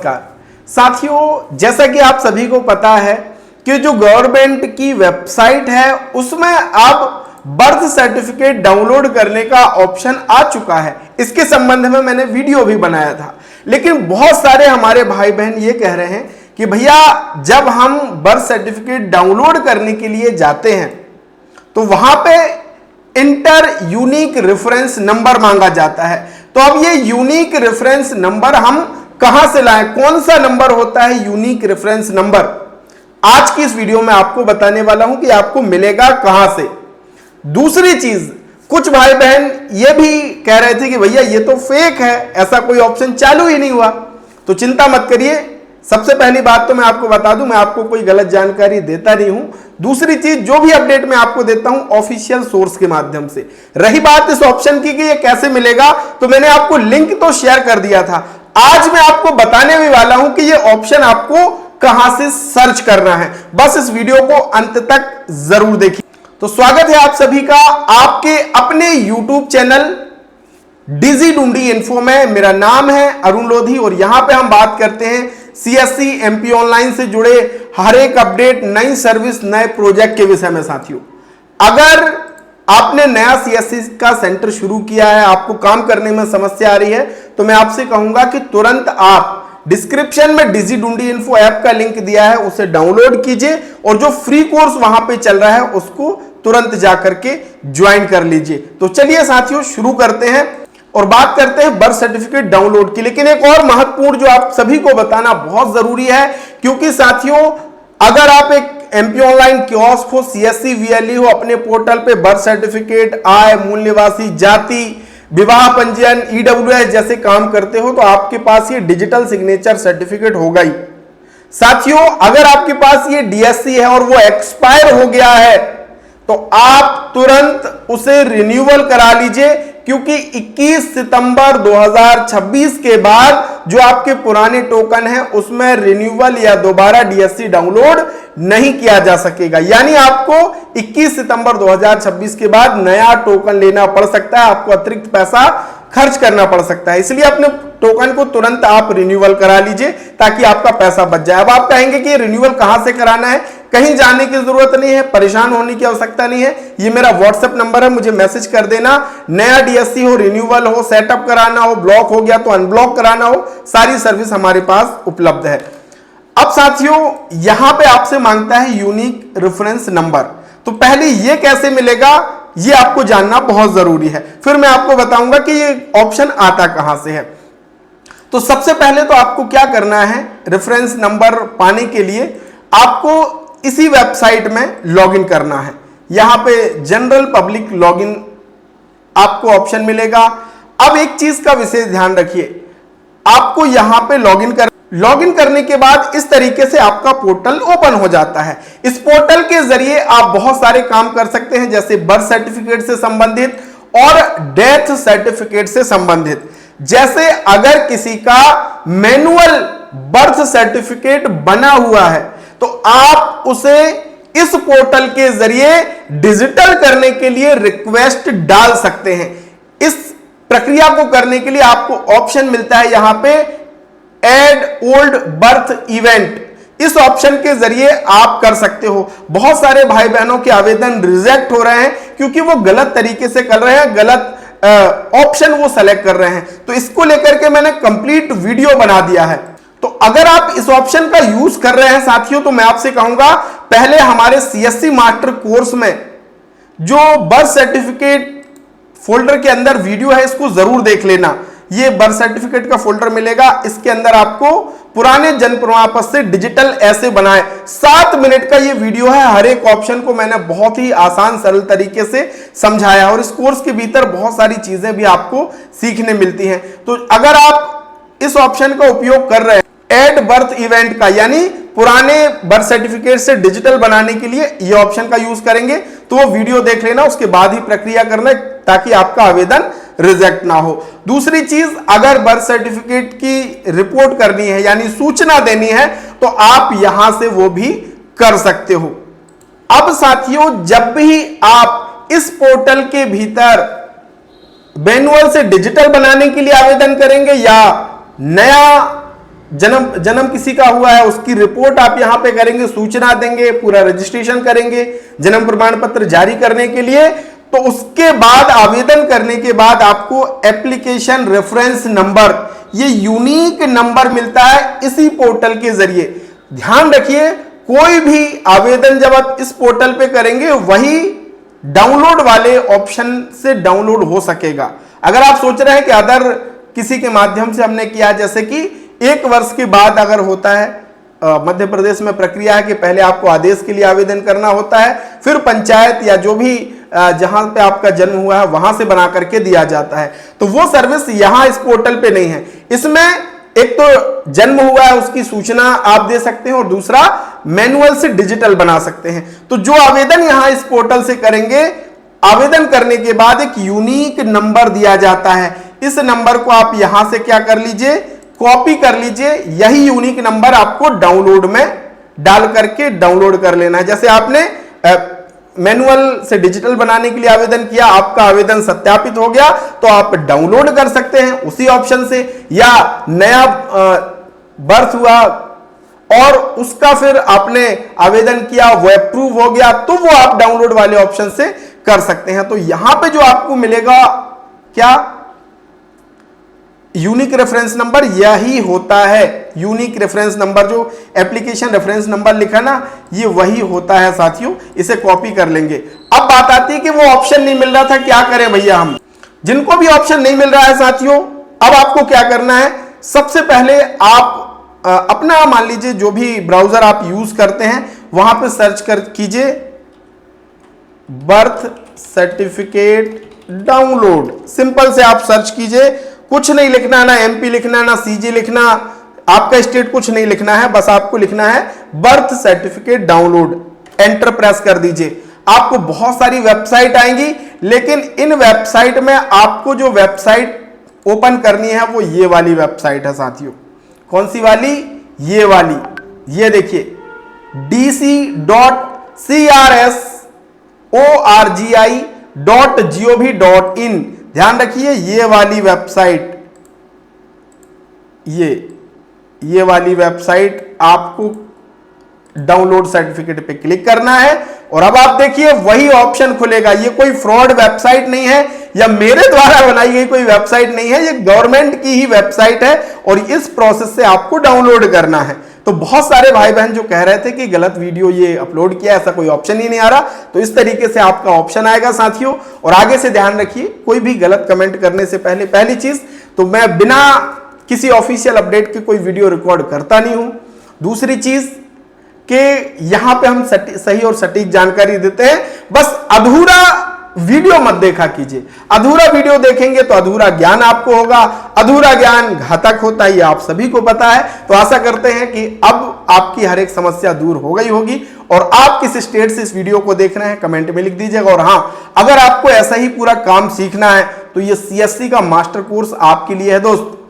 नमस्कार साथियों, जैसा कि आप सभी को पता है कि जो गवर्नमेंट की वेबसाइट है उसमें अब बर्थ सर्टिफिकेट डाउनलोड करने का ऑप्शन आ चुका है। इसके संबंध में मैंने वीडियो भी बनाया था, लेकिन बहुत सारे हमारे भाई बहन ये कह रहे हैं कि भैया जब हम बर्थ सर्टिफिकेट डाउनलोड करने के लिए जाते हैं तो वहां पे इंटर यूनिक रेफरेंस नंबर मांगा जाता है। तो अब ये यूनिक रेफरेंस नंबर हम कहां से लाएं, कौन सा नंबर होता है यूनिक रेफरेंस नंबर, आज की इस वीडियो में आपको बताने वाला हूं कि आपको मिलेगा कहां से। दूसरी चीज, कुछ भाई बहन ये भी कह रहे थे कि भैया ये तो फेक है, ऐसा कोई ऑप्शन चालू ही नहीं हुआ। तो चिंता मत करिए, सबसे पहली बात तो मैं आपको बता दूं, मैं आपको कोई गलत जानकारी देता नहीं हूं। दूसरी चीज, जो भी अपडेट मैं आपको देता हूं ऑफिशियल सोर्स के माध्यम से। रही बात इस ऑप्शन की कि ये कैसे मिलेगा, तो मैंने आपको लिंक तो शेयर कर दिया था। आज मैं आपको बताने भी वाला हूं कि ये ऑप्शन आपको कहां से सर्च करना है। बस इस वीडियो को अंत तक जरूर देखिए। तो स्वागत है आप सभी का आपके अपने YouTube चैनल डिजी ढूंढी इन्फो में। मेरा नाम है अरुण लोधी और यहां पे हम बात करते हैं CSC MP ऑनलाइन से जुड़े हर एक अपडेट, नई सर्विस, नए प्रोजेक्ट के विषय में। साथियों, अगर आपने नया CSC का सेंटर शुरू किया है, आपको काम करने में समस्या आ रही है, तो मैं आपसे कहूंगा कि तुरंत आप डिस्क्रिप्शन में डिजी ढूंढी इन्फो ऐप का लिंक दिया है, उसे डाउनलोड कीजिए और जो फ्री कोर्स वहां पे चल रहा है उसको तुरंत जाकर के ज्वाइन कर लीजिए। तो चलिए साथियों शुरू करते हैं और बात करते हैं बर्थ सर्टिफिकेट डाउनलोड की। लेकिन एक और महत्वपूर्ण जो आप सभी को बताना बहुत जरूरी है, क्योंकि साथियों अगर आप एक MP ऑनलाइन कियोस्क हो, CSC VLE हो, अपने पोर्टल पे बर्थ सर्टिफिकेट, आय, मूल निवासी, जाति, विवाह पंजीयन, EWS जैसे काम करते हो, तो आपके पास ये डिजिटल सिग्नेचर सर्टिफिकेट होगा ही। साथियों अगर आपके पास ये DSC है और वो एक्सपायर हो गया है तो आप तुरंत उसे रिन्यूअल करा लीजिए, क्योंकि 21 सितंबर 2026 के बाद जो आपके पुराने टोकन है उसमें रिन्यूअल या दोबारा DSC डाउनलोड नहीं किया जा सकेगा। यानी आपको 21 सितंबर 2026 के बाद नया टोकन लेना पड़ सकता है, आपको अतिरिक्त पैसा खर्च करना पड़ सकता है। इसलिए अपने टोकन को तुरंत आप रिन्यूअल करा लीजिए ताकि आपका पैसा बच जाए। अब आप कहेंगे कि रिन्यूअल कहां से कराना है, कहीं जाने की जरूरत नहीं है, परेशान होने की आवश्यकता नहीं है। ये मेरा व्हाट्सएप नंबर है, मुझे मैसेज कर देना। नया DSC हो, रिन्यूअल हो, सेटअप कराना हो, ब्लॉक हो गया तो अनब्लॉक कराना हो, सारी सर्विस हमारे पास उपलब्ध है। अब साथियों यहां पे आपसे मांगता है यूनिक रेफरेंस नंबर, तो पहले ये कैसे मिलेगा ये आपको जानना बहुत जरूरी है, फिर मैं आपको बताऊंगा कि ये ऑप्शन आता कहां से है। तो सबसे पहले तो आपको क्या करना है, रेफरेंस नंबर पाने के लिए आपको इसी वेबसाइट में लॉगिन करना है। यहां पे जनरल पब्लिक लॉगिन आपको ऑप्शन मिलेगा। अब एक चीज का विशेष ध्यान रखिए, आपको यहां पे लॉगिन करने के बाद इस तरीके से आपका पोर्टल ओपन हो जाता है। इस पोर्टल के जरिए आप बहुत सारे काम कर सकते हैं, जैसे बर्थ सर्टिफिकेट से संबंधित और डेथ सर्टिफिकेट से संबंधित। जैसे अगर किसी का मैनुअल बर्थ सर्टिफिकेट बना हुआ है तो आप उसे इस पोर्टल के जरिए डिजिटल करने के लिए रिक्वेस्ट डाल सकते हैं। इस प्रक्रिया को करने के लिए आपको ऑप्शन मिलता है यहां पे एड ओल्ड बर्थ इवेंट। इस ऑप्शन के जरिए आप कर सकते हो। बहुत सारे भाई बहनों के आवेदन रिजेक्ट हो रहे हैं क्योंकि वो गलत तरीके से कर रहे हैं, गलत ऑप्शन वो सेलेक्ट कर रहे हैं। तो इसको लेकर के मैंने कंप्लीट वीडियो बना दिया है। तो अगर आप इस ऑप्शन का यूज कर रहे हैं साथियों, तो मैं आपसे कहूंगा पहले हमारे CSC मास्टर कोर्स में जो बर्थ सर्टिफिकेट फोल्डर के अंदर वीडियो है इसको जरूर देख लेना। ये बर्थ सर्टिफिकेट का फोल्डर मिलेगा, इसके अंदर आपको पुराने जन्म प्रमाण पत्र से डिजिटल ऐसे बनाए 7 मिनट का ये वीडियो है। हर एक ऑप्शन को मैंने बहुत ही आसान सरल तरीके से समझाया और इस कोर्स के भीतर बहुत सारी चीजें भी आपको सीखने मिलती हैं। तो अगर आप इस ऑप्शन का उपयोग कर रहे हैं एड बर्थ इवेंट का, यानी पुराने बर्थ सर्टिफिकेट से डिजिटल बनाने के लिए ये ऑप्शन का यूज करेंगे, तो वो वीडियो देख लेना, उसके बाद ही प्रक्रिया करना ताकि आपका आवेदन रिजेक्ट ना हो। दूसरी चीज, अगर बर्थ सर्टिफिकेट की रिपोर्ट करनी है यानी सूचना देनी है तो आप यहां से वो भी कर सकते हो। अब साथियों जब भी आप इस पोर्टल के भीतर मैनुअल से डिजिटल बनाने के लिए आवेदन करेंगे या नया जन्म किसी का हुआ है उसकी रिपोर्ट आप यहां पे करेंगे, सूचना देंगे, पूरा रजिस्ट्रेशन करेंगे जन्म प्रमाण पत्र जारी करने के लिए। तो उसके बाद आवेदन करने के बाद आपको एप्लीकेशन रेफरेंस नंबर, ये यूनिक नंबर मिलता है इसी पोर्टल के जरिए। ध्यान रखिए, कोई भी आवेदन जब आप इस पोर्टल पे करेंगे वही डाउनलोड वाले ऑप्शन से डाउनलोड हो सकेगा। अगर आप सोच रहे हैं कि अदर किसी के माध्यम से हमने किया, जैसे कि 1 वर्ष के बाद अगर होता है, मध्य प्रदेश में प्रक्रिया है कि पहले आपको आदेश के लिए आवेदन करना होता है, फिर पंचायत या जो भी जहां पे आपका जन्म हुआ है वहां से बना करके दिया जाता है। तो वो सर्विस यहां इस पोर्टल पे नहीं है। इसमें एक तो जन्म हुआ है उसकी सूचना आप दे सकते हैं और दूसरा मैनुअल से डिजिटल बना सकते हैं। तो जो आवेदन यहां इस पोर्टल से करेंगे, आवेदन करने के बाद एक यूनिक नंबर दिया जाता है। इस नंबर को आप यहां से क्या कर लीजिए, कॉपी कर लीजिए। यही यूनिक नंबर आपको डाउनलोड में डाल करके डाउनलोड कर लेना है। जैसे आपने मैनुअल से डिजिटल बनाने के लिए आवेदन किया, आपका आवेदन सत्यापित हो गया, तो आप डाउनलोड कर सकते हैं उसी ऑप्शन से। या नया बर्थ हुआ और उसका फिर आपने आवेदन किया, वो अप्रूव हो गया, तो वो आप डाउनलोड वाले ऑप्शन से कर सकते हैं। तो यहां पे जो आपको मिलेगा क्या, यूनिक रेफरेंस नंबर, यही होता है यूनिक रेफरेंस नंबर। जो एप्लीकेशन रेफरेंस नंबर लिखा ना, ये वही होता है साथियों। इसे कॉपी कर लेंगे। अब बात आती है कि वो ऑप्शन नहीं मिल रहा था, क्या करें भैया हम। जिनको भी ऑप्शन नहीं मिल रहा है साथियों, अब आपको क्या करना है, सबसे पहले आप अपना मान लीजिए जो भी ब्राउजर आप यूज करते हैं वहां पे सर्च कर कीजिए बर्थ सर्टिफिकेट डाउनलोड। सिंपल से आप सर्च कीजिए, कुछ नहीं लिखना है, ना एमपी लिखना है, ना सीजी लिखना, आपका स्टेट कुछ नहीं लिखना है, बस आपको लिखना है birth certificate download. Enter press कर दीजिए। आपको बहुत सारी वेबसाइट आएंगी, लेकिन इन वेबसाइट में आपको जो वेबसाइट ओपन करनी है वो ये वाली वेबसाइट है साथियों। कौन सी वाली, ये वाली, ये देखिए dc.crsorgi.gov.in। ध्यान रखिए, ये वाली वेबसाइट, ये वाली वेबसाइट आपको डाउनलोड सर्टिफिकेट पे क्लिक करना है और अब आप देखिए वही ऑप्शन खुलेगा। ये कोई फ्रॉड वेबसाइट नहीं है या मेरे द्वारा बनाई गई कोई वेबसाइट नहीं है, ये गवर्नमेंट की ही वेबसाइट है और इस प्रोसेस से आपको डाउनलोड करना है। तो बहुत सारे भाई बहन जो कह रहे थे कि गलत वीडियो ये अपलोड किया, ऐसा कोई ऑप्शन ही नहीं आ रहा, तो इस तरीके से आपका ऑप्शन आएगा साथियों। और आगे से ध्यान रखिए, कोई भी गलत कमेंट करने से पहले, पहली चीज तो मैं बिना किसी ऑफिशियल अपडेट के कोई वीडियो रिकॉर्ड करता नहीं हूं। दूसरी चीज कि यहां पे हम सही और सटीक जानकारी देते हैं। बस अधूरा वीडियो मत देखा कीजिए। अधूरा वीडियो देखेंगे तो अधूरा ज्ञान आपको होगा। अधूरा ज्ञान घातक होता है, ये आप सभी को पता है। तो आशा करते हैं कि अब आपकी हर एक समस्या दूर हो गई होगी। और आप किस स्टेट से इस वीडियो को देख रहे हैं कमेंट में लिख दीजिएगा। और हां, अगर आपको ऐसा ही पूरा काम सीखना है तो ये CSC का मास्टर कोर्स आपके लिए है दोस्त।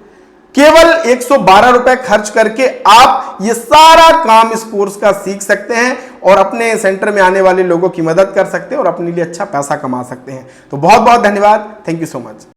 केवल 112 रुपए खर्च करके आप ये सारा काम इस कोर्स का सीख सकते हैं और अपने सेंटर में आने वाले लोगों की मदद कर सकते हैं और अपने लिए अच्छा पैसा कमा सकते हैं। तो बहुत बहुत धन्यवाद। Thank you so much.